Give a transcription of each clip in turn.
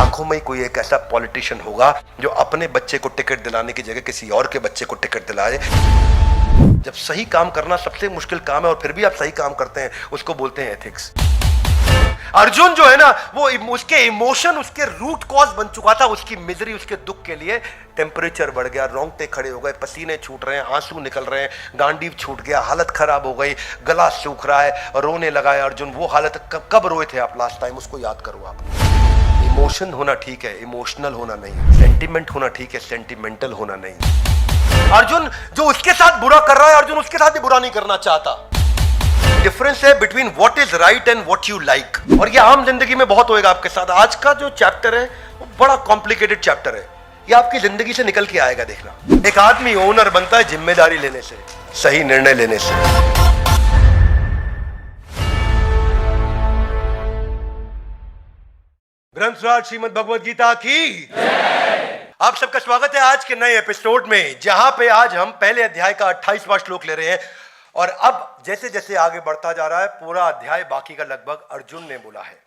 लाखों में कोई एक ऐसा पॉलिटिशियन होगा जो अपने बच्चे को टिकट दिलाने की जगह किसी और के बच्चे को टिकट दिलाए। जब सही काम करना सबसे मुश्किल काम है और फिर भी आप सही काम करते हैं, उसको बोलते हैं एथिक्स। अर्जुन जो है ना, वो उसके इमोशन उसके रूट कॉज बन चुका था। उसकी मिजरी, उसके दुख के लिए टेम्परेचर बढ़ गया, रोंगटे खड़े हो गए, पसीने छूट रहे हैं, आंसू निकल रहे हैं, गांडीव छूट गया, हालत खराब हो गई, गला सूख रहा है, रोने लगा है अर्जुन। वो हालत कब रोए थे आप लास्ट टाइम, उसको याद करो आप। इमोशन होना ठीक है, इमोशनल होना नहीं। सेंटिमेंट होना ठीक है, सेंटिमेंटल होना नहीं। अर्जुन जो उसके साथ बुरा कर रहा है, अर्जुन उसके साथ भी बुरा नहीं करना चाहता। डिफरेंस है between what is right and what you like. और ये आम जिंदगी में बहुत होएगा आपके साथ। आज का जो चैप्टर है वो बड़ा कॉम्प्लिकेटेड चैप्टर है। ये आपकी जिंदगी से निकल के आएगा, देखना। एक आदमी ओनर बनता है जिम्मेदारी लेने से, सही निर्णय लेने से। ग्रंथराज श्रीमद् भगवद गीता की आप सबका स्वागत है आज के नए एपिसोड में, जहां पे आज हम पहले अध्याय का 28वां श्लोक ले रहे हैं। और अब जैसे जैसे आगे बढ़ता जा रहा है, पूरा अध्याय बाकी का लगभग अर्जुन ने बोला है।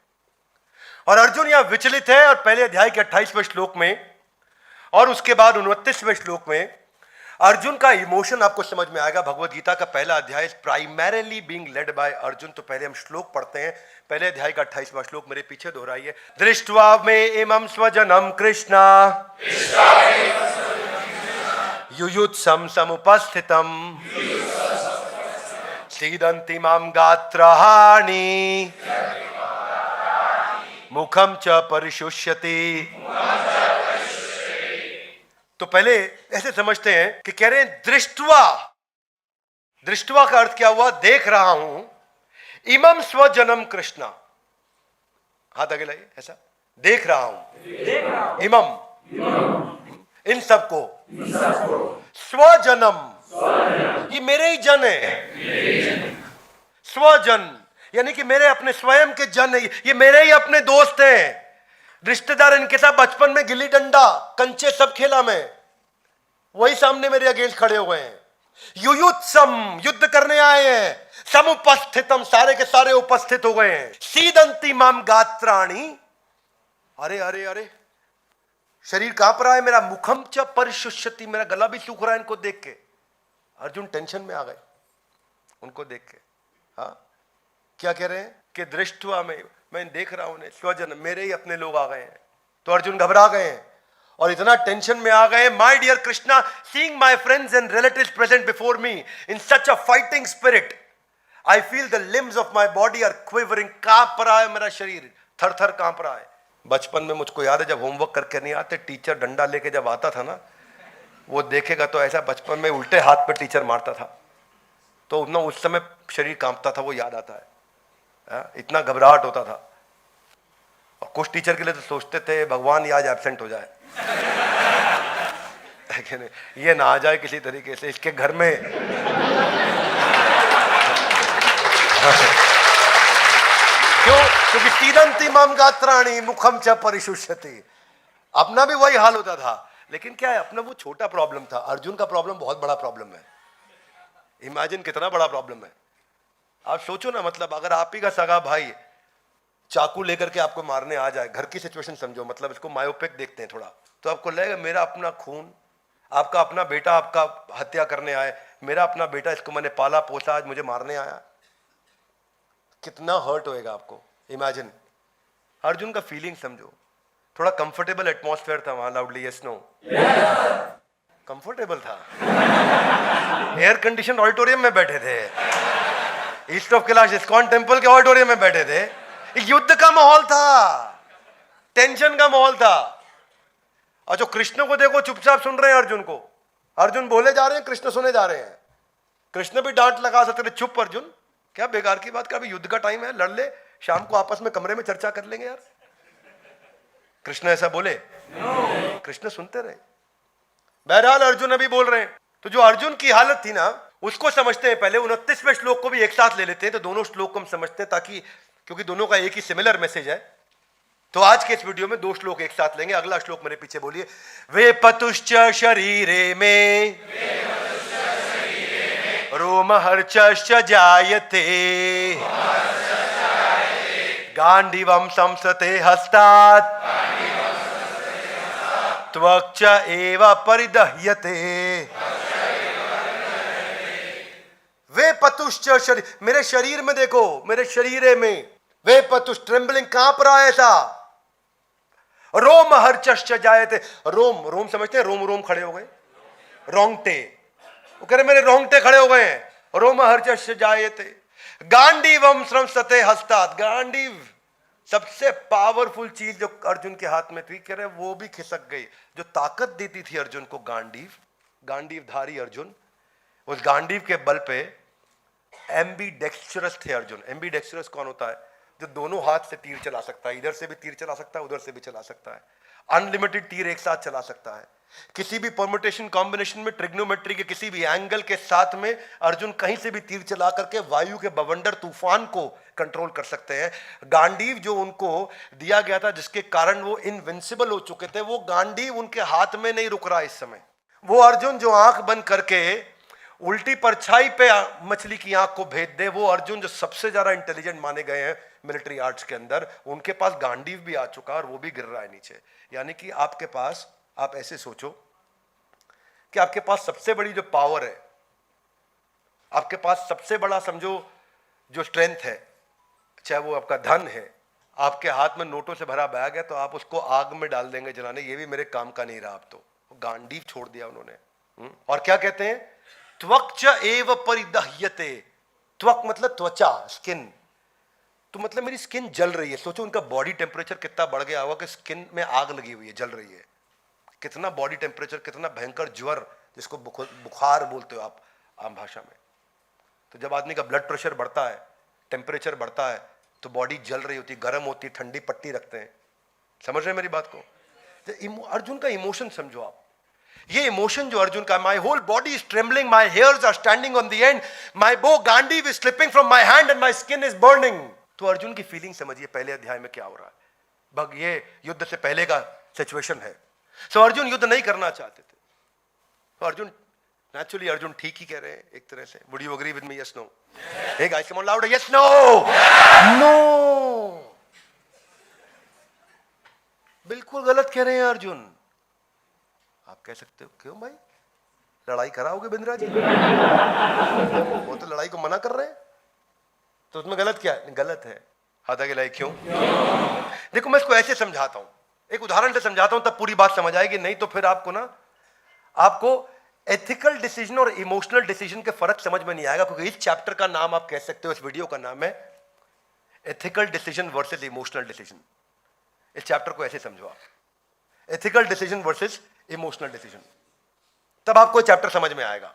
और अर्जुन यहां विचलित है। और पहले अध्याय के 28वें श्लोक में और उसके बाद 29वें श्लोक में अर्जुन का इमोशन आपको समझ में आएगा। भगवद गीता का पहला अध्याय primarily being led by Arjun. तो पहले हम श्लोक पढ़ते हैं। पहले अध्याय का 28वां श्लोक मेरे पीछे दोहराइए। दृष्ट्वा मे इमं स्वजनम कृष्णा युयुत्सं समुपस्थितम् सीदन्ति मां गात्रहाणि मुखम च परिशुष्यति। तो पहले ऐसे समझते हैं कि कह रहे हैं दृष्ट्वा। दृष्ट्वा का अर्थ क्या हुआ? देख रहा हूं। इमं स्वजनम कृष्णा, हाथ आगे लाइए, ऐसा देख रहा हूं। इमं, इन सबको। स्वजनम, ये मेरे ही जन है। स्वजन यानी कि मेरे अपने स्वयं के जन है, ये मेरे ही अपने दोस्त हैं, रिश्तेदार। इनके साथ बचपन में गिल्ली डंडा कंचे सब खेला मैं, वही सामने मेरे अगेंस्ट खड़े हुए हैं। युयुत्सम, युद्ध करने आए हैं। समुपस्थितम, सारे के सारे उपस्थित हो गए हैं। सीदंती माम गात्राणि, अरे अरे अरे, शरीर कांप रहा है मेरा। मुखम च परिशुष्यति, मेरा गला भी सूख रहा है इनको देख के। अर्जुन टेंशन में आ गए उनको देख के। हाँ, क्या कह रहे हैं कि दृष्टवा में, मैं देख रहा हूं, स्वजन मेरे ही अपने लोग आ गए हैं। तो अर्जुन घबरा गए हैं और इतना टेंशन में आ गए। My dear Krishna, seeing my friends and relatives present before me in such a fighting spirit, I feel the limbs of my body are quivering. कांप रहा है मेरा शरीर, थर थर कांप रहा है। बचपन में मुझको याद है, जब होमवर्क करके नहीं आते, टीचर डंडा लेके जब आता था ना, वो देखेगा तो ऐसा बचपन में उल्टे हाथ पे टीचर मारता था, तो ना उस समय शरीर कांपता था, वो याद आता है। इतना घबराहट होता था। और कुछ टीचर के लिए तो सोचते थे भगवान ये आज एब्सेंट हो जाए, ये ना आ जाए किसी तरीके से इसके घर में। क्यों? क्योंकि सीदंती माम गात्राणि मुखम च परिशुष्यति। अपना भी वही हाल होता था। लेकिन क्या है, अपना वो छोटा प्रॉब्लम था। अर्जुन का प्रॉब्लम बहुत बड़ा प्रॉब्लम है। इमेजिन कितना बड़ा प्रॉब्लम है। आप सोचो ना, मतलब अगर आप ही का सगा भाई चाकू लेकर के आपको मारने आ जाए, घर की सिचुएशन समझो, मतलब इसको मायोपिक देखते हैं थोड़ा, तो आपको लगेगा मेरा अपना खून, आपका अपना बेटा आपका हत्या करने आए, मेरा अपना बेटा, इसको मैंने पाला पोसा, आज मुझे मारने आया। कितना हर्ट होएगा आपको। इमेजिन अर्जुन का फीलिंग समझो। थोड़ा कंफर्टेबल एटमॉस्फेयर था वहां, लाउडली यस नो? कंफर्टेबल था। एयर कंडीशन ऑडिटोरियम में बैठे थे, east of Kailash ISKCON temple के ऑडिटोरियम में बैठे थे। युद्ध का माहौल था, टेंशन का माहौल था। और जो कृष्ण को देखो चुपचाप सुन रहे हैं अर्जुन को। अर्जुन बोले जा रहे हैं, कृष्ण सुने जा रहे हैं। कृष्ण भी डांट लगा सकते थे, चुप अर्जुन, क्या बेकार की बात कर, अभी युद्ध का टाइम है, लड़ ले, शाम को आपस में कमरे में चर्चा कर लेंगे यार। कृष्ण ऐसा बोले? कृष्ण सुनते रहे। बहरहाल अर्जुन अभी बोल रहे हैं। तो जो अर्जुन की हालत थी ना, उसको समझते हैं। पहले 29वें श्लोक को भी एक साथ ले लेते हैं, तो दोनों श्लोक को हम समझते हैं, ताकि, क्योंकि दोनों का एक ही सिमिलर मैसेज है। तो आज के इस वीडियो में दो श्लोक एक साथ लेंगे। अगला श्लोक मेरे पीछे बोलिए। वे पतुश्च शरीरे में रोमहर्षश्च जायते गांडीवं संसते हस्तात् त्वक्च एव परिदह्यते वे पतुश्च शरीर, मेरे शरीर में देखो, मेरे शरीर में वे पतुष, ट्रेम्बलिंग कांप रहा है ऐसा, रोम हर्चश्च जायते, रोम, रोम समझते हैं, रोम रोम खड़े हो गए, रोंगटे, वो कह रहे मेरे रोंगटे खड़े हो गए हैं, रोम हर्चश्च जायते, गांडीवम स्रंसते हस्तात्, गांडीव सबसे पावरफुल चीज जो अर्जुन के हाथ में थी, कह रहे वो भी खिसक गई, जो ताकत देती थी अर्जुन को, गांडीव, गांडीवधारी अर्जुन, उस गांडीव के बल पे एम्बीडेक्स्ट्रस थे अर्जुन। एम्बीडेक्स्ट्रस कौन होता है? जो दोनों हाथ से तीर चला सकता है, इधर से भी तीर चला सकता है, उधर से भी चला सकता है, अनलिमिटेड तीर एक साथ चला सकता है, किसी भी परम्यूटेशन कॉम्बिनेशन में, ट्रिग्नोमेट्री के किसी भी एंगल के साथ में अर्जुन कहीं से भी तीर चला करके वायु के बवंडर तूफान को कंट्रोल कर सकते हैं। गांडीव जो उनको दिया गया था, जिसके कारण वो इनविंसिबल हो चुके थे, वो गांडीव उनके हाथ में नहीं रुक रहा इस समय। वो अर्जुन जो आंख बंद करके उल्टी परछाई पे मछली की आंख को भेद दे, वो अर्जुन जो सबसे ज्यादा इंटेलिजेंट माने गए हैं मिलिट्री आर्ट्स के अंदर, उनके पास गांडीव भी आ चुका और वो भी गिर रहा है नीचे। यानी कि आपके पास, आप ऐसे सोचो कि आपके पास सबसे बड़ी जो पावर है, आपके पास सबसे बड़ा समझो जो स्ट्रेंथ है, चाहे वो आपका धन है, आपके हाथ में नोटों से भरा बैग है, तो आप उसको आग में डाल देंगे जलाने, ये भी मेरे काम का नहीं रहा। अब तो गांडीव छोड़ दिया उन्होंने। और क्या कहते हैं? त्वक्च एव परिदह्यते, त्वक मतलब त्वचा, स्किन, तो मतलब मेरी स्किन जल रही है। सोचो उनका बॉडी टेम्परेचर कितना बढ़ गया होगा कि स्किन में आग लगी हुई है, जल रही है। कितना बॉडी टेम्परेचर, कितना भयंकर ज्वर, जिसको बुखार बोलते हो आप आम भाषा में। तो जब आदमी का ब्लड प्रेशर बढ़ता है, टेम्परेचर बढ़ता है, तो बॉडी जल रही होती है, गर्म होती है, ठंडी पट्टी रखते हैं। समझ रहे हैं मेरी बात को? तो अर्जुन का इमोशन समझो आप, ये इमोशन जो अर्जुन का, my whole body is trembling, my hairs are standing on the end, my bow Gandiv is slipping from my hand and my skin is burning. तो अर्जुन की फीलिंग समझिए पहले अध्याय में क्या हो रहा है। भग ये युद्ध से पहले का सिचुएशन है। सो अर्जुन युद्ध नहीं करना चाहते थे। तो अर्जुन नेचुरली, अर्जुन ठीक ही कह रहे हैं एक तरह से। Would you agree with me? Yes no? Hey guys come on louder, yes no? No, बिल्कुल गलत कह रहे हैं अर्जुन। आप कह सकते हो क्यों भाई, लड़ाई कराओगे बिंद्रा जी? वो तो लड़ाई को मना कर रहे हैं, तो उसमें गलत क्या है? गलत है। हाथा की लड़ाई क्यों? देखो मैं इसको ऐसे समझाता हूं, एक उदाहरण से समझाता हूं, तब पूरी बात समझ आएगी। नहीं तो फिर आपको ना, आपको एथिकल डिसीजन और इमोशनल डिसीजन के फर्क समझ में नहीं आएगा। क्योंकि इस चैप्टर का नाम आप कह सकते हो, इस वीडियो का नाम है ethical decision versus emotional decision. इस चैप्टर को ऐसे समझो आप, ethical decision versus emotional decision, तब आपको चैप्टर समझ में आएगा।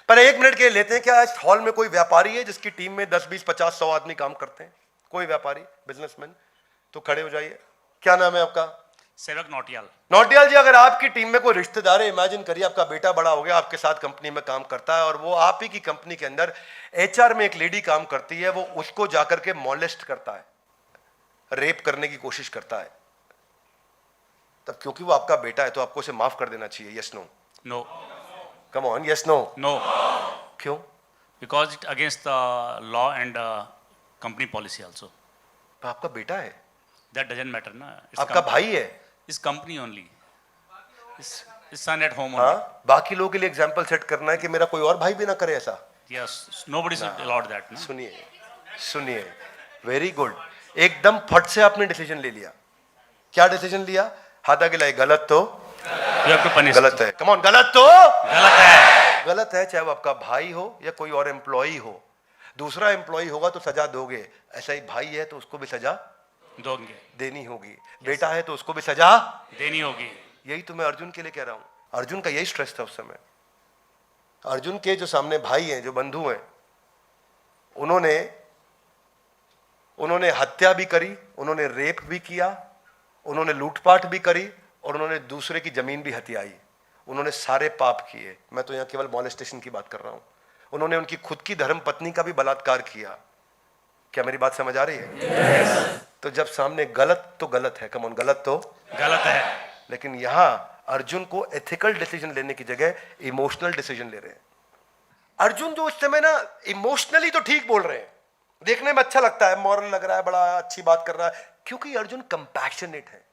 पर एक मिनट के लिए लेते हैं, क्या इस हॉल में कोई व्यापारी है जिसकी टीम में 10, 20, 50, 100 आदमी काम करते हैं? कोई व्यापारी, बिजनेसमैन? तो खड़े हो जाइए। क्या नाम है आपका? सेवक नौटियाल। नौटियाल जी, अगर आपकी टीम में कोई रिश्तेदार है, इमेजिन करिए आपका बेटा बड़ा हो गया, आपके साथ कंपनी में काम करता है, और वो आप ही की कंपनी के अंदर एचआर में एक लेडी काम करती है, वो उसको जाकर के मॉलेस्ट करता है, रेप करने की कोशिश करता है, तब क्योंकि वो आपका बेटा है तो आपको उसे माफ कर देना चाहिए? Yes no? No. Come on, yes no? No. क्यों? Because it against the law and company policy also. तो आपका बेटा है, दैट डजंट मैटर ना। आपका भाई है, इस कंपनी ओनली, इस सन एट होम हाँ? ओनली। बाकी लोगों के लिए एग्जांपल सेट करना है कि मेरा कोई और भाई भी ना करे ऐसा। Yes, nobody is allowed that ना। सुनिए सुनिए, वेरी गुड, एकदम फट से आपने डिसीजन ले लिया। क्या डिसीजन लिया? हाथा गिलाई, गलत तो गलत है। कम ऑन, गलत तो गलत है, गलत है। चाहे वो आपका भाई हो या कोई और एम्प्लॉई हो, दूसरा एम्प्लॉई होगा तो सजा दोगे, ऐसा ही भाई है तो उसको भी सजा दोगे, देनी होगी। बेटा है तो उसको भी सजा देनी होगी। यही तो मैं अर्जुन के लिए कह रहा हूं। अर्जुन का यही स्ट्रेस था उस समय। अर्जुन के जो सामने भाई हैं, जो बंधु हैं, उन्होंने हत्या भी करी, उन्होंने रेप भी किया, उन्होंने लूटपाट भी करी, और उन्होंने दूसरे की जमीन भी हथियाई। उन्होंने सारे पाप किए। मैं तो यहाँ केवल मॉलेस्टेशन की बात कर रहा हूं। उन्होंने उनकी खुद की धर्म पत्नी का भी बलात्कार किया। क्या मेरी बात समझ आ रही है? yes. तो जब सामने गलत तो गलत है, कम ऑन, गलत तो गलत है। लेकिन यहां अर्जुन को एथिकल डिसीजन लेने की जगह इमोशनल डिसीजन ले रहे हैं। अर्जुन जो उस समय ना इमोशनली तो ठीक बोल रहे हैं, देखने में अच्छा लगता है, मॉरल लग रहा है, बड़ा अच्छी बात कर रहा है, क्योंकि अर्जुन कंपैशनेट है।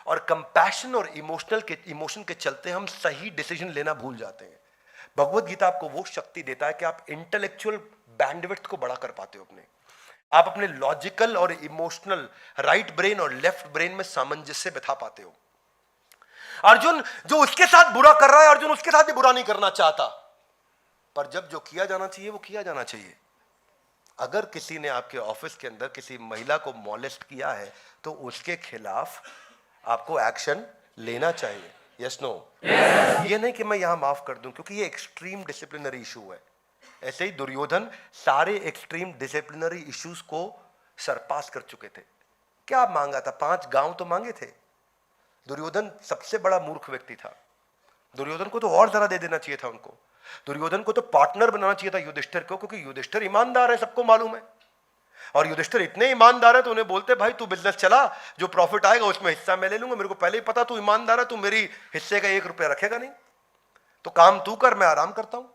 और कंपैशन और इमोशन के चलते हम सही डिसीजन लेना भूल जाते हैं। भगवत गीता आपको वो शक्ति देता है कि आप इंटेलेक्चुअल बैंडविड्थ को बड़ा कर पाते हो आप अपने लॉजिकल और इमोशनल राइट ब्रेन और लेफ्ट ब्रेन में सामंजस्य बिठा पाते हो। अर्जुन जो उसके साथ बुरा कर रहा है, अर्जुन उसके साथ भी बुरा नहीं करना चाहता, पर जब जो किया जाना चाहिए वो किया जाना चाहिए। अगर किसी ने आपके ऑफिस के अंदर किसी महिला को मॉलेस्ट किया है तो उसके खिलाफ आपको एक्शन लेना चाहिए। Yes no? ये नहीं कि मैं यहां माफ कर दूं, क्योंकि ये एक्सट्रीम डिसिप्लिनरी इशू है। ऐसे ही दुर्योधन सारे एक्सट्रीम डिसिप्लिनरी इश्यूज को सरपास कर चुके थे। क्या मांगा था? 5 गांव तो मांगे थे। दुर्योधन सबसे बड़ा मूर्ख व्यक्ति था। दुर्योधन को तो और जरा दे देना चाहिए था उनको। दुर्योधन को तो पार्टनर बनाना चाहिए था युधिष्ठिर को, क्योंकि युधिष्ठिर ईमानदार है, सबको मालूम है। और युधिष्ठिर इतने ईमानदार है तो उन्हें बोलते भाई तू बिजनेस चला, जो प्रॉफिट आएगा उसमें हिस्सा मैं ले लूंगा, मेरे को पहले ही पता तू ईमानदार है, तू मेरी हिस्से का 1 रुपया रखेगा नहीं, तो काम तू कर, मैं आराम करता हूं।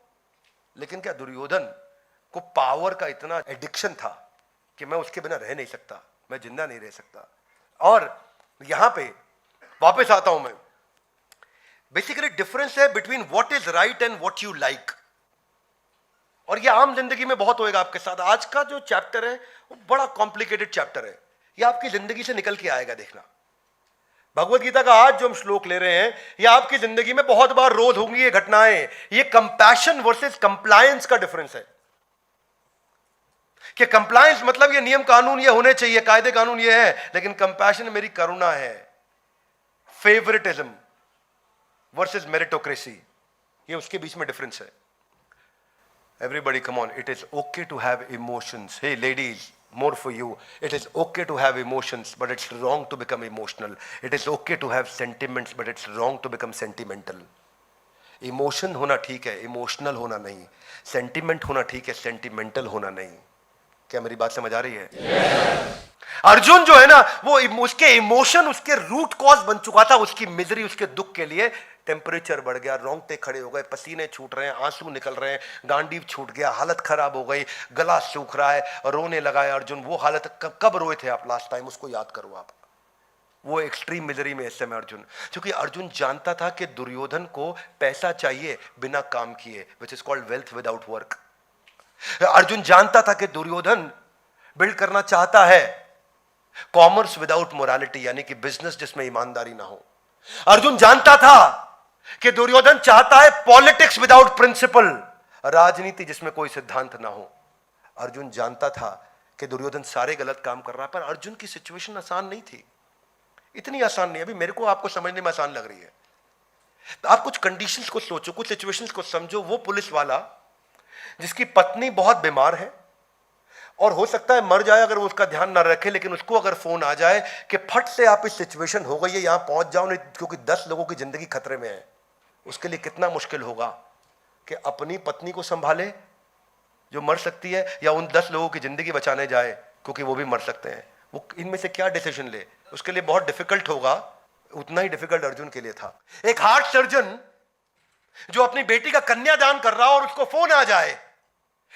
लेकिन क्या दुर्योधन को पावर का इतना एडिक्शन था कि मैं उसके बिना रह नहीं सकता, मैं जिंदा नहीं रह सकता। और यहां पे वापस आता हूं मैं, बेसिकली डिफरेंस है between what is right and what you like. और ये आम जिंदगी में बहुत होएगा आपके साथ। आज का जो चैप्टर है वो बड़ा कॉम्प्लिकेटेड चैप्टर है, ये आपकी जिंदगी से निकल के आएगा, देखना। भगवत गीता का आज जो हम श्लोक ले रहे हैं ये आपकी जिंदगी में बहुत बार रोज होंगी ये घटनाएं। ये कंपैशन वर्सेस कंप्लायंस का डिफरेंस है कि कंप्लायंस मतलब ये नियम कानून ये होने चाहिए, कायदे कानून ये है, लेकिन कंपैशन मेरी करुणा है। फेवरेटिज्म वर्सेस मेरिटोक्रेसी, ये उसके बीच में डिफरेंस है। Everybody, come on. It is okay to have emotions. Hey, ladies, more for you. It is okay to have emotions, but it's wrong to become emotional. It is okay to have sentiments, but it's wrong to become sentimental. Emotion होना ठीक है, emotional होना नहीं। Sentiment होना ठीक है, sentimental होना नहीं। क्या मेरी बात समझ आ रही है? अर्जुन जो है ना, वो उसके इमोशन उसके रूट कॉज बन चुका था, उसकी मिजरी, उसके दुख के लिए। टेम्परेचर बढ़ गया, रोंगटे खड़े हो गए, पसीने छूट रहे हैं, आंसू निकल रहे हैं, गांडीव छूट गया, हालत खराब हो गई, गला सूख रहा है, रोने लगा है अर्जुन। वो हालत कब रोए थे आप लास्ट टाइम, उसको याद करो आप। वो एक्सट्रीम मिजरी में इस समय अर्जुन, क्योंकि अर्जुन जानता था कि दुर्योधन को पैसा चाहिए बिना काम किए, which is called wealth without work. Arjun जानता था कि दुर्योधन बिल्ड करना चाहता है कॉमर्स विदाउट मोरालिटी, यानी कि बिजनेस जिसमें ईमानदारी ना हो। अर्जुन जानता था कि दुर्योधन चाहता है पॉलिटिक्स विदाउट प्रिंसिपल, राजनीति जिसमें कोई सिद्धांत ना हो। अर्जुन जानता था कि दुर्योधन सारे गलत काम कर रहा है, पर अर्जुन की सिचुएशन आसान नहीं थी, इतनी आसान नहीं। अभी मेरे को आपको समझने में आसान लग रही है। तो आप कुछ कंडीशंस को सोचो, कुछ सिचुएशंस को समझो। वो पुलिस वाला जिसकी पत्नी बहुत बीमार है और हो सकता है मर जाए अगर वो उसका ध्यान ना रखे, लेकिन उसको अगर फोन आ जाए कि फट से आप इस सिचुएशन हो गई है, यहां पहुंच जाओ नहीं क्योंकि 10 लोगों की जिंदगी खतरे में है, उसके लिए कितना मुश्किल होगा कि अपनी पत्नी को संभाले जो मर सकती है, या उन 10 लोगों की जिंदगी बचाने जाए क्योंकि वो भी मर सकते हैं। वो इनमें से क्या डिसीजन ले, उसके लिए बहुत डिफिकल्ट होगा। उतना ही डिफिकल्ट अर्जुन के लिए था। एक हार्ट सर्जन जो अपनी बेटी का कन्यादान कर रहा हो और उसको फोन आ जाए,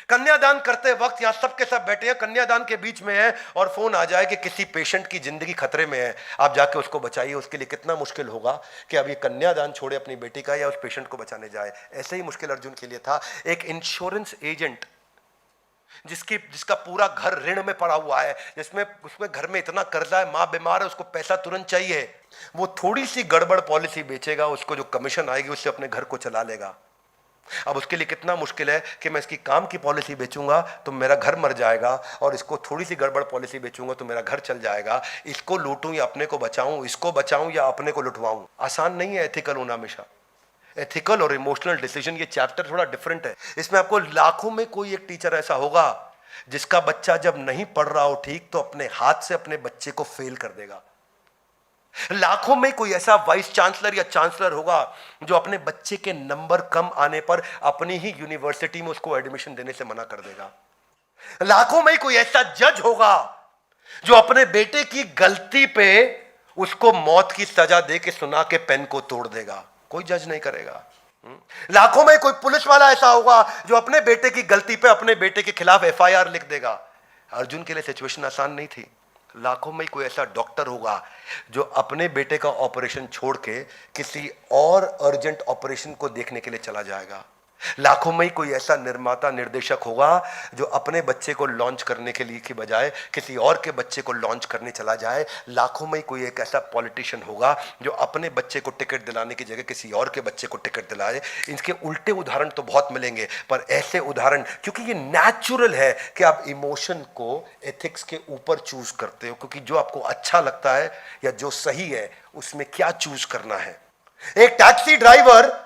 कन्यादान करते वक्त यहां सबके सब बैठे हैं, कन्यादान के बीच में है, और फोन आ जाए कि किसी पेशेंट की जिंदगी खतरे में है, आप जाके उसको बचाइए। उसके लिए कितना मुश्किल होगा कि अब ये कन्यादान छोड़े अपनी बेटी का या उस पेशेंट को बचाने जाए। ऐसे ही मुश्किल अर्जुन के लिए था। एक इंश्योरेंस एजेंट जिसका पूरा घर ऋण में पड़ा हुआ है, जिसमें उसमें घर में इतना कर्जा है, मां बीमार है, उसको पैसा तुरंत चाहिए, वो थोड़ी सी गड़बड़ पॉलिसी बेचेगा, उसको जो कमीशन आएगी उससे अपने घर को चला लेगा। अब उसके लिए कितना मुश्किल है कि मैं इसकी काम की पॉलिसी बेचूंगा तो मेरा घर मर जाएगा, और इसको थोड़ी सी गड़बड़ पॉलिसी बेचूंगा तो मेरा घर चल जाएगा। इसको लूटूं या अपने को बचाऊं, इसको बचाऊं या अपने को लुटवाऊं। आसान नहीं है एथिकल होना हमेशा। एथिकल और इमोशनल डिसीजन, ये चैप्टर थोड़ा डिफरेंट है। इसमें आपको लाखों में कोई एक टीचर ऐसा होगा जिसका बच्चा जब नहीं पढ़ रहा हो ठीक तो अपने हाथ से अपने बच्चे को फेल कर देगा। लाखों में कोई ऐसा वाइस चांसलर या चांसलर होगा जो अपने बच्चे के नंबर कम आने पर अपनी ही यूनिवर्सिटी में उसको एडमिशन देने से मना कर देगा। लाखों में कोई ऐसा जज होगा जो अपने बेटे की गलती पे उसको मौत की सजा दे के सुना के पेन को तोड़ देगा, कोई जज नहीं करेगा। लाखों में कोई पुलिस वाला ऐसा होगा जो अपने बेटे की गलती पे अपने बेटे के खिलाफ FIR लिख देगा। अर्जुन के लिए सिचुएशन आसान नहीं थी। लाखों में कोई ऐसा डॉक्टर होगा जो अपने बेटे का ऑपरेशन छोड़ के किसी और अर्जेंट ऑपरेशन को देखने के लिए चला जाएगा। लाखों में कोई ऐसा निर्माता निर्देशक होगा जो अपने बच्चे को लॉन्च करने के लिए की बजाय किसी और के बच्चे को लॉन्च करने चला जाए। लाखों में कोई एक ऐसा पॉलिटिशियन होगा जो अपने बच्चे को टिकट दिलाने की जगह किसी और के बच्चे को टिकट दिलाए। इनके उल्टे उदाहरण तो बहुत मिलेंगे, पर ऐसे उदाहरण, क्योंकि ये नेचुरल है कि आप इमोशन को एथिक्स के ऊपर चूज करते हो, क्योंकि जो आपको अच्छा लगता है या जो सही है उसमें क्या चूज करना है। एक टैक्सी ड्राइवर,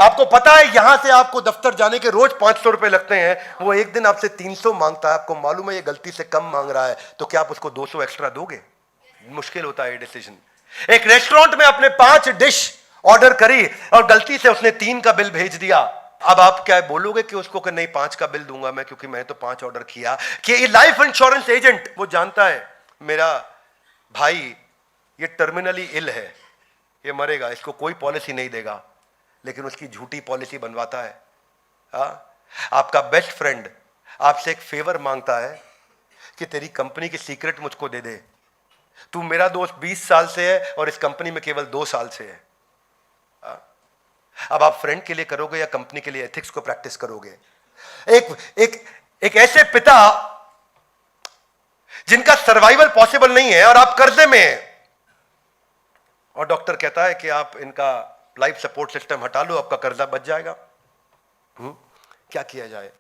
आपको पता है यहां से आपको दफ्तर जाने के रोज 500 रुपए लगते हैं, वो एक दिन आपसे 300 मांगता है, आपको मालूम है ये गलती से कम मांग रहा है, तो क्या आप उसको 200 एक्स्ट्रा दोगे? मुश्किल होता है ये डिसीजन। एक रेस्टोरेंट में आपने 5 डिश ऑर्डर करी और गलती से उसने 3 का बिल भेज दिया। अब आप क्या बोलोगे कि उसको कि नहीं 5 का बिल दूंगा मैं, क्योंकि मैं तो 5 ऑर्डर किया। कि ये लाइफ इंश्योरेंस एजेंट वो जानता है मेरा भाई ये टर्मिनली इल है, ये मरेगा, इसको कोई पॉलिसी नहीं देगा, लेकिन उसकी झूठी पॉलिसी बनवाता है। आपका बेस्ट फ्रेंड आपसे एक फेवर मांगता है कि तेरी कंपनी की सीक्रेट मुझको दे दे, तू मेरा दोस्त 20 साल से है और इस कंपनी में केवल 2 साल से है। अब आप फ्रेंड के लिए करोगे या कंपनी के लिए एथिक्स को प्रैक्टिस करोगे? एक ऐसे पिता जिनका सर्वाइवल पॉसिबल नहीं है और आप कर्जे में हैं, और डॉक्टर कहता है कि आप इनका लाइफ सपोर्ट सिस्टम हटा लो, आपका कर्जा बच जाएगा। क्या किया जाए?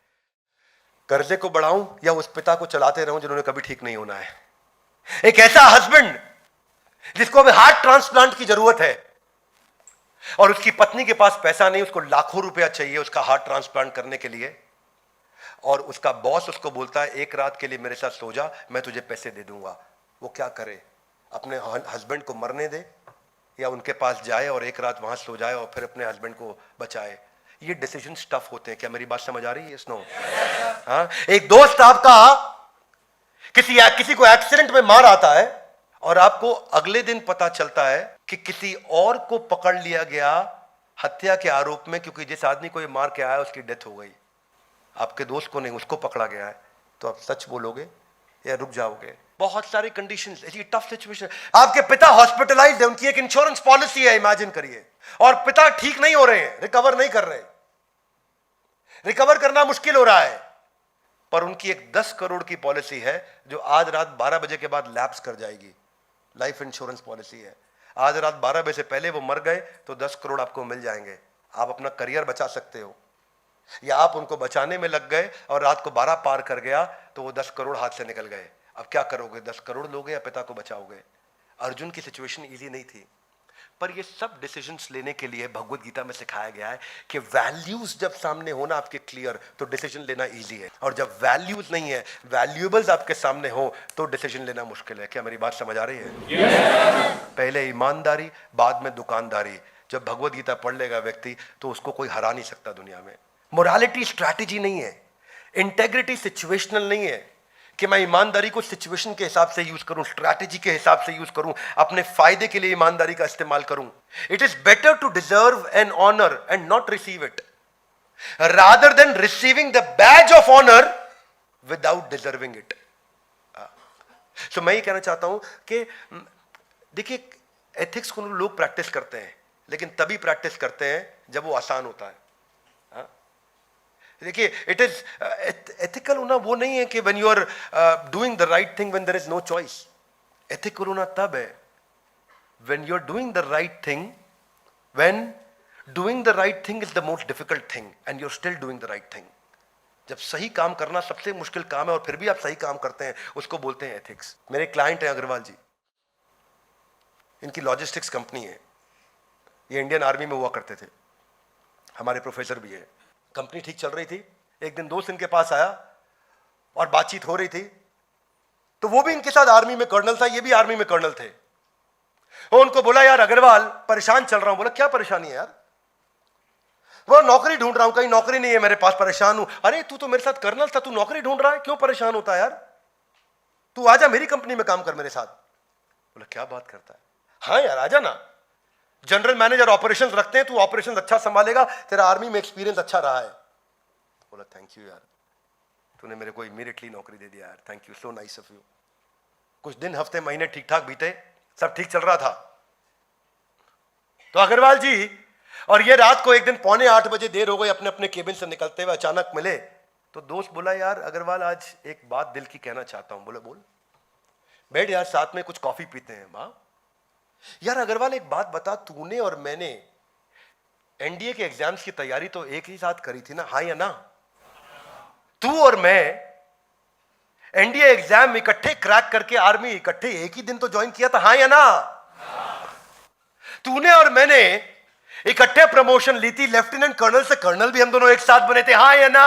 कर्जे को बढ़ाऊं या उस पिता को चलाते रहूं जिन्होंने कभी ठीक नहीं होना है? एक ऐसा हस्बैंड जिसको अभी हार्ट ट्रांसप्लांट की जरूरत है और उसकी पत्नी के पास पैसा नहीं, उसको लाखों रुपया चाहिए उसका हार्ट ट्रांसप्लांट करने के लिए, और उसका बॉस उसको बोलता है एक रात के लिए मेरे साथ सो जा, मैं तुझे पैसे दे दूंगा। वो क्या करे? अपने हस्बैंड को मरने दे या उनके पास जाए और एक रात वहां सो जाए और फिर अपने हस्बैंड को बचाए? ये डिसीजन टफ होते हैं। क्या मेरी बात समझ आ रही है? स्नो हाँ, एक दोस्त आपका किसी को एक्सीडेंट में मार आता है और आपको अगले दिन पता चलता है कि किसी और को पकड़ लिया गया हत्या के आरोप में, क्योंकि जिस आदमी को ये मार के आया उसकी डेथ हो गई। आपके दोस्त को नहीं, उसको पकड़ा गया है, तो आप सच बोलोगे या रुक जाओगे? बहुत सारी कंडीशंस, ऐसी टफ सिचुएशन। आपके पिता हॉस्पिटलाइज्ड है, उनकी एक इंश्योरेंस पॉलिसी है, इमेजिन करिए, और पिता ठीक नहीं हो रहे हैं, रिकवर नहीं कर रहे, रिकवर करना मुश्किल हो रहा है, पर उनकी एक 10 करोड़ की पॉलिसी है जो आज रात 12 बजे के बाद लैप्स कर जाएगी। लाइफ इंश्योरेंस पॉलिसी है, आज रात 12 बजे से पहले वो मर गए तो 10 करोड़ आपको मिल जाएंगे। आप अपना करियर बचा सकते हो, या आप उनको बचाने में लग गए और रात को 12 पार कर गया तो वो 10 करोड़ हाथ से निकल गए। अब क्या करोगे? 10 करोड़ लोगे या पिता को बचाओगे? अर्जुन की सिचुएशन इजी नहीं थी, पर ये सब डिसीजंस लेने के लिए भगवत गीता में सिखाया गया है कि वैल्यूज जब सामने होना आपके क्लियर तो डिसीजन लेना इजी है, और जब वैल्यूज नहीं है, वैल्यूएबल्स आपके सामने हो तो डिसीजन लेना मुश्किल है। क्या मेरी बात समझ आ रही है? पहले ईमानदारी, बाद में दुकानदारी। जब भगवत गीता पढ़ लेगा व्यक्ति तो उसको कोई हरा नहीं सकता दुनिया में। मोरालिटी स्ट्रैटेजी नहीं है, इंटेग्रिटी सिचुएशनल नहीं है कि मैं ईमानदारी को सिचुएशन के हिसाब से यूज करूं, स्ट्रैटेजी के हिसाब से यूज करूं, अपने फायदे के लिए ईमानदारी का इस्तेमाल करूं। It is better to deserve an honour and not receive it, rather than receiving the badge of honour without deserving it. So मैं ये कहना चाहता हूं कि देखिए, एथिक्स को लोग प्रैक्टिस करते हैं, लेकिन तभी प्रैक्टिस करते हैं जब वो आसान होता है। देखिए, इट इज एथिकल होना वो नहीं है कि when you are doing the right thing when there is no choice. Ethical होना तब है when you are doing the right thing, when doing the right thing is the most difficult thing and you are still doing the right thing. जब सही काम करना सबसे मुश्किल काम है और फिर भी आप सही काम करते हैं, उसको बोलते हैं एथिक्स। मेरे क्लाइंट हैं अग्रवाल जी, इनकी लॉजिस्टिक्स कंपनी है, ये इंडियन आर्मी में हुआ करते थे, हमारे प्रोफेसर भी है। कंपनी ठीक चल रही थी, एक दिन दोस्त इनके पास आया और बातचीत हो रही थी, तो वो भी इनके साथ आर्मी में कर्नल था, ये भी आर्मी में कर्नल थे। वो उनको बोला, यार अग्रवाल परेशान चल रहा हूं। बोला, क्या परेशानी है यार? वो नौकरी ढूंढ रहा हूं, कहीं नौकरी नहीं है मेरे पास, परेशान हूं। अरे तू तो मेरे साथ कर्नल था, तू नौकरी ढूंढ रहा है, क्यों परेशान होता है यार? तू आजा मेरी कंपनी में काम कर मेरे साथ। बोला, क्या बात करता है? हाँ यार आजा ना, जनरल मैनेजर ऑपरेशंस रखते हैं, तू ऑपरेशंस अच्छा संभालेगा, तेरा आर्मी में एक्सपीरियंस अच्छा रहा है। बोला, थैंक यू यार, तूने मेरे को इमीडिएटली नौकरी दे दिया यार, thank you, so nice of you. कुछ दिन, हफ्ते, महीने ठीक ठाक बीते, सब ठीक चल रहा था। तो अग्रवाल जी और ये रात को एक दिन 7:45 देर हो गई, अपने अपने केबिन से निकलते हुए अचानक मिले। तो दोस्त बोला, यार अग्रवाल आज एक बात दिल की कहना चाहता हूं। बोले बोल। बैठ यार, साथ में कुछ कॉफी पीते हैं। वाह यार अग्रवाल, एक बात बता, तूने और मैंने एनडीए के एग्जाम्स की तैयारी तो एक ही साथ करी थी ना, हाँ या ना? तू और मैं एनडीए एग्जाम इकट्ठे क्रैक करके आर्मी इकट्ठे एक ही दिन तो ज्वाइन किया था, हाँ या ना? तूने और मैंने इकट्ठे प्रमोशन ली थी, लेफ्टिनेंट कर्नल से कर्नल भी हम दोनों एक साथ बने थे, हाँ या ना?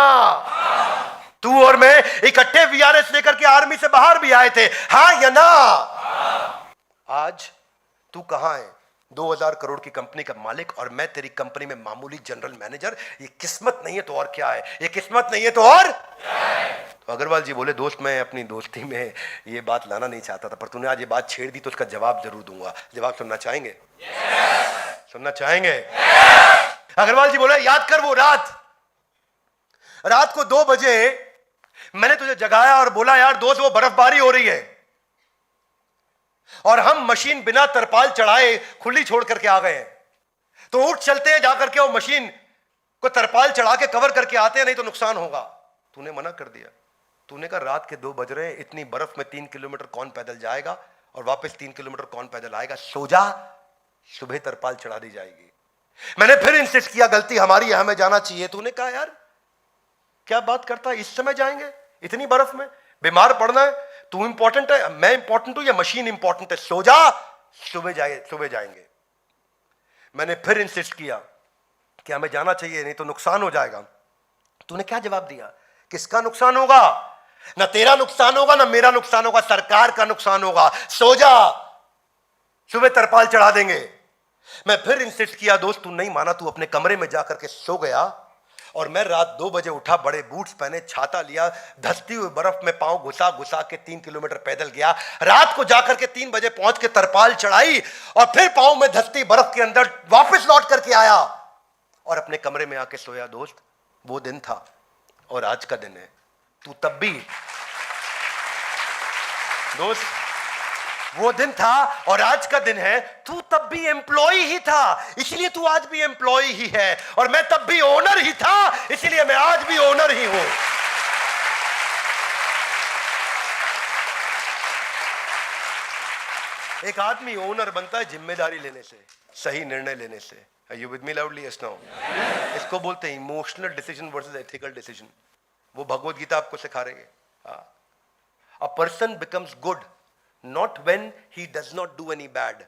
तू और मैं इकट्ठे वीआरएस लेकर के आर्मी से बाहर भी आए थे, हाँ या ना? आज तू कहां है? 2000 करोड़ की कंपनी का मालिक और मैं तेरी कंपनी में मामूली जनरल मैनेजर। ये किस्मत नहीं है तो और क्या है? ये किस्मत नहीं है तो और क्या है? तो अग्रवाल जी बोले, दोस्त मैं अपनी दोस्ती में ये बात लाना नहीं चाहता था, पर तूने आज ये बात छेड़ दी तो उसका जवाब जरूर दूंगा। जवाब सुनना चाहेंगे? सुनना चाहेंगे? अग्रवाल जी बोले, याद कर वो रात को 2 बजे मैंने तुझे जगाया और बोला, यार दोस्त वो बर्फबारी हो रही है और हम मशीन बिना तरपाल चढ़ाए खुली छोड़ करके आ गए हैं, तो उठ चलते हैं, जाकर के वो मशीन को तरपाल चढ़ा के कवर करके आते हैं, नहीं तो नुकसान होगा। तूने मना कर दिया। तूने कहा रात के 2 बज रहे हैं, इतनी बर्फ में 3 किलोमीटर कौन पैदल जाएगा और वापस 3 किलोमीटर कौन पैदल आएगा? सो जा, सुबह तरपाल चढ़ा दी जाएगी। मैंने फिर इंसिस्ट किया, गलती हमारी है, हमें जाना चाहिए। तूने कहा यार क्या बात करता है, इस समय जाएंगे इतनी बर्फ में, बीमार पड़ना है, तू इंपॉर्टेंट है, मैं इंपॉर्टेंट हूं या मशीन इंपॉर्टेंट है? सो जा, सुबह जाएंगे। मैंने फिर इंसिस्ट किया कि हमें जाना चाहिए, नहीं तो नुकसान हो जाएगा। तूने क्या जवाब दिया? किसका नुकसान होगा? ना तेरा नुकसान होगा ना मेरा नुकसान होगा, सरकार का नुकसान होगा। सो जा, सुबह तरपाल चढ़ा देंगे। मैं फिर इंसिस्ट किया, दोस्त तू नहीं माना, तू अपने कमरे में जाकर के सो गया और मैं रात 2 बजे उठा, बड़े बूट्स पहने, छाता लिया, धसती हुई बर्फ में पांव घुसा के 3 किलोमीटर पैदल गया। रात को जाकर के 3 बजे पहुंच के तरपाल चढ़ाई और फिर पांव में धसती बर्फ के अंदर वापस लौट करके आया और अपने कमरे में आके सोया। दोस्त वो दिन था और आज का दिन है। तू तब भी, दोस्त वो दिन था और आज का दिन है, तू तब भी एम्प्लॉय ही था, इसलिए तू आज भी एम्प्लॉय ही है, और मैं तब भी ओनर ही था, इसलिए मैं आज भी ओनर ही हूं। एक आदमी ओनर बनता है जिम्मेदारी लेने से, सही निर्णय लेने से। Are you with me loudly? Yes, no? इसको बोलते हैं emotional decision versus ethical decision. वो भगवत गीता आपको सिखा रही है। A person becomes good not when he does not do any bad,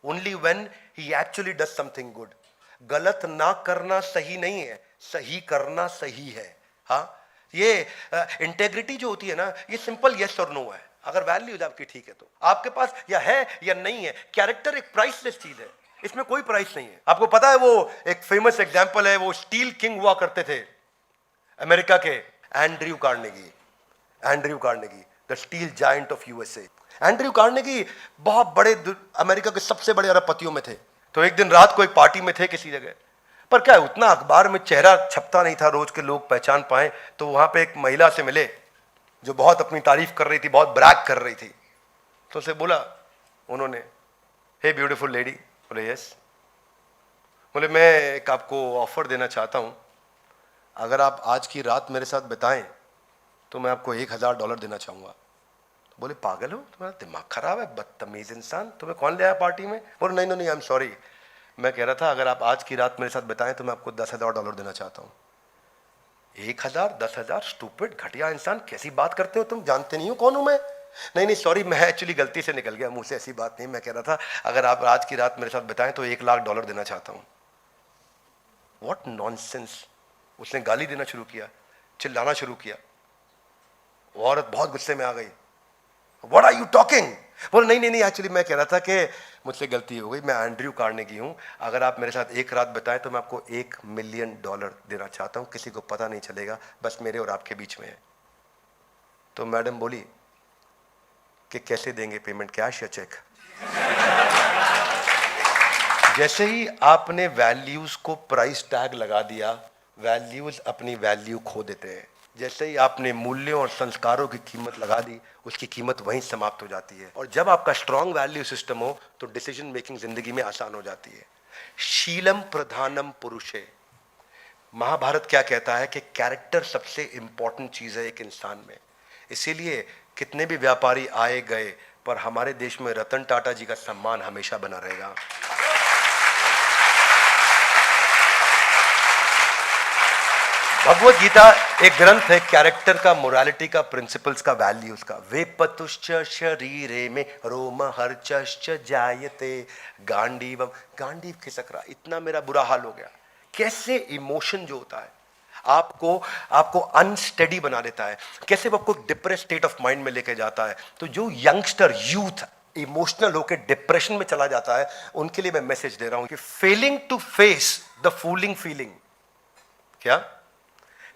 only when he actually does something good. गलत ना करना सही नहीं है, सही करना सही है। हाँ, ये इंटेग्रिटी जो होती है ना, ये सिंपल यस और नो है। अगर वैल्यूज आपकी ठीक है तो आपके पास या है या नहीं है। कैरेक्टर एक प्राइसलेस चीज है, इसमें कोई प्राइस नहीं है। आपको पता है, वो एक फेमस एग्जांपल है, वो स्टील किंग हुआ करते थे अमेरिका के, Andrew Carnegie, the steel giant of USA. Andrew Carnegie बहुत बड़े अमेरिका के सबसे बड़े अरबपतियों में थे। तो एक दिन रात को एक पार्टी में थे किसी जगह पर, क्या उतना अखबार में चेहरा छपता नहीं था रोज के लोग पहचान पाए। तो वहां पे एक महिला से मिले जो बहुत अपनी तारीफ कर रही थी, बहुत ब्रैग कर रही थी। तो उसे बोला उन्होंने, हे ब्यूटीफुल लेडी। बोले यस। बोले मैं एक आपको ऑफर देना चाहता हूं, अगर आप आज की रात मेरे साथ बिताएं तो मैं आपको $1000 देना चाहूंगा। बोले पागल हो, तुम्हारा दिमाग खराब है, बदतमीज इंसान, तुम्हें कौन ले आया पार्टी में? बोले नहीं नहीं, आई एम सॉरी, मैं कह रहा था अगर आप आज की रात मेरे साथ बिताएं तो मैं आपको $10,000 देना चाहता हूं। 1000, 10,000, स्टूपिड, घटिया इंसान, कैसी बात करते हो तुम? जानते नहीं हो कौन हूं मैं? नहीं नहीं सॉरी, मैं एक्चुअली गलती से निकल गया मुंह से, ऐसी बात नहीं। मैं कह रहा था अगर आप आज की रात मेरे साथ बिताएं तो $1,00,000 देना चाहता हूं। What nonsense. उसने गाली देना शुरू किया, चिल्लाना शुरू किया। वो औरत बहुत गुस्से में आ गई। What are you talking? बोले नहीं नहीं नहीं, एक्चुअली मैं कह रहा था कि मुझसे गलती हो गई, मैं एंड्रयू कार्नेगी हूं, अगर आप मेरे साथ एक रात बिताएं तो मैं आपको $1 मिलियन देना चाहता हूं, किसी को पता नहीं चलेगा, बस मेरे और आपके बीच में है। तो मैडम बोली कि कैसे देंगे पेमेंट, कैश या चेक? जैसे ही आपने वैल्यूज को प्राइस टैग लगा दिया, वैल्यूज अपनी वैल्यू खो देते हैं। जैसे ही आपने मूल्यों और संस्कारों की कीमत लगा दी, उसकी कीमत वहीं समाप्त हो जाती है। और जब आपका स्ट्रांग वैल्यू सिस्टम हो तो डिसीजन मेकिंग जिंदगी में आसान हो जाती है। शीलम प्रधानम पुरुषे, महाभारत क्या कहता है कि कैरेक्टर सबसे इंपॉर्टेंट चीज है एक इंसान में। इसीलिए कितने भी व्यापारी आए गए, पर हमारे देश में रतन टाटा जी का सम्मान हमेशा बना रहेगा। भगवत गीता एक ग्रंथ है कैरेक्टर का, मोरालिटी का, प्रिंसिपल्स का, वैल्यूज का। वे पतुश्च शरीरे में रोम हर्चश्च जायते गांडीवम, गांडीव खिसक रहा, इतना मेरा बुरा हाल हो गया। कैसे इमोशन जो होता है आपको अनस्टेडी बना देता है, कैसे वो आपको डिप्रेस स्टेट ऑफ माइंड में लेके जाता है। तो जो यंगस्टर यूथ इमोशनल होकर डिप्रेशन में चला जाता है, उनके लिए मैं मैसेज दे रहा हूं कि failing to face the fooling feeling, क्या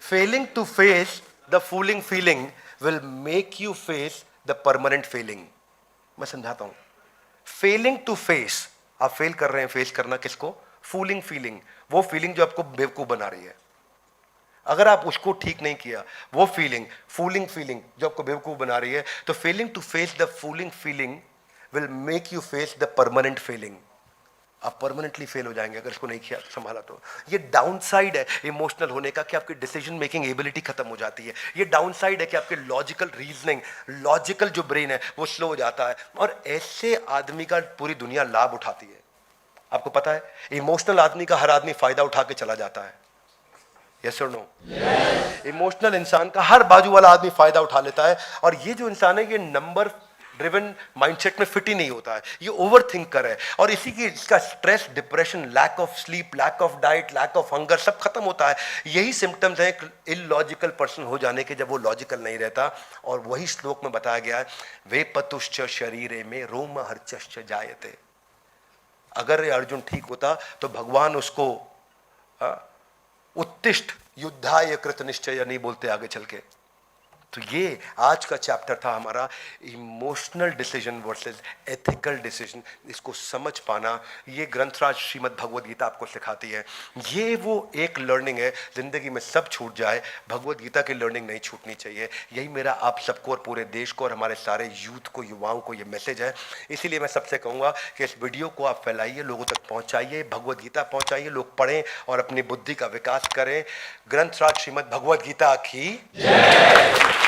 failing to face the fooling feeling will make you face the permanent failing. मैं समझाता हूं। फेलिंग टू फेस, आप फेल कर रहे हैं, फेस करना किसको? फूलिंग फीलिंग, वो फीलिंग जो आपको बेवकूफ बना रही है। अगर आप उसको ठीक नहीं किया, वो फीलिंग फूलिंग फीलिंग जो आपको बेवकूफ बना रही है, तो failing to face the fooling feeling will make you face the permanent failing. आप परमानेंटली फेल हो जाएंगे अगर इसको नहीं किया संभाला तो। ये डाउन साइड है इमोशनल होने का कि आपकी डिसीजन मेकिंग एबिलिटी खत्म हो जाती है। ये डाउन साइड है कि आपके लॉजिकल रीजनिंग, लॉजिकल जो ब्रेन है वो स्लो हो जाता है। और ऐसे आदमी का पूरी दुनिया लाभ उठाती है। आपको पता है इमोशनल आदमी का हर आदमी फायदा उठा के चला जाता है। यस और नो? इमोशनल इंसान का हर बाजू वाला आदमी फायदा उठा लेता है। और ये जो इंसान है ये नंबर ड्रिवन माइंडसेट में फिट ही नहीं होता है, ये ओवर थिंकर है। और इसी की इसका stress, depression, lack of sleep, lack of diet, lack of hunger सब खत्म होता है। यही सिम्टम्स हैं इलॉजिकल पर्सन हो जाने के, जब वो लॉजिकल नहीं रहता। और वही श्लोक में बताया गया है, वे पतुश्च शरीरे में रोम हर्चश्च जायते। अगर ये अर्जुन ठीक होता तो भगवान उसको उत्तिष्ठ युद्धाय कृत निश्चय नहीं बोलते आगे चल के। तो ये आज का चैप्टर था हमारा, emotional decision versus ethical decision. इसको समझ पाना ये ग्रंथराज श्रीमद् भगवद गीता आपको सिखाती है। ये वो एक लर्निंग है, जिंदगी में सब छूट जाए, भगवद गीता की लर्निंग नहीं छूटनी चाहिए। यही मेरा आप सबको और पूरे देश को और हमारे सारे यूथ को, युवाओं को ये मैसेज है। इसीलिए मैं सबसे कहूँगा कि इस वीडियो को आप फैलाइए, लोगों तक पहुँचाइए, भगवद गीता पहुँचाइए, लोग पढ़ें और अपनी बुद्धि का विकास करें। ग्रंथराज श्रीमद् भगवद गीता की जय।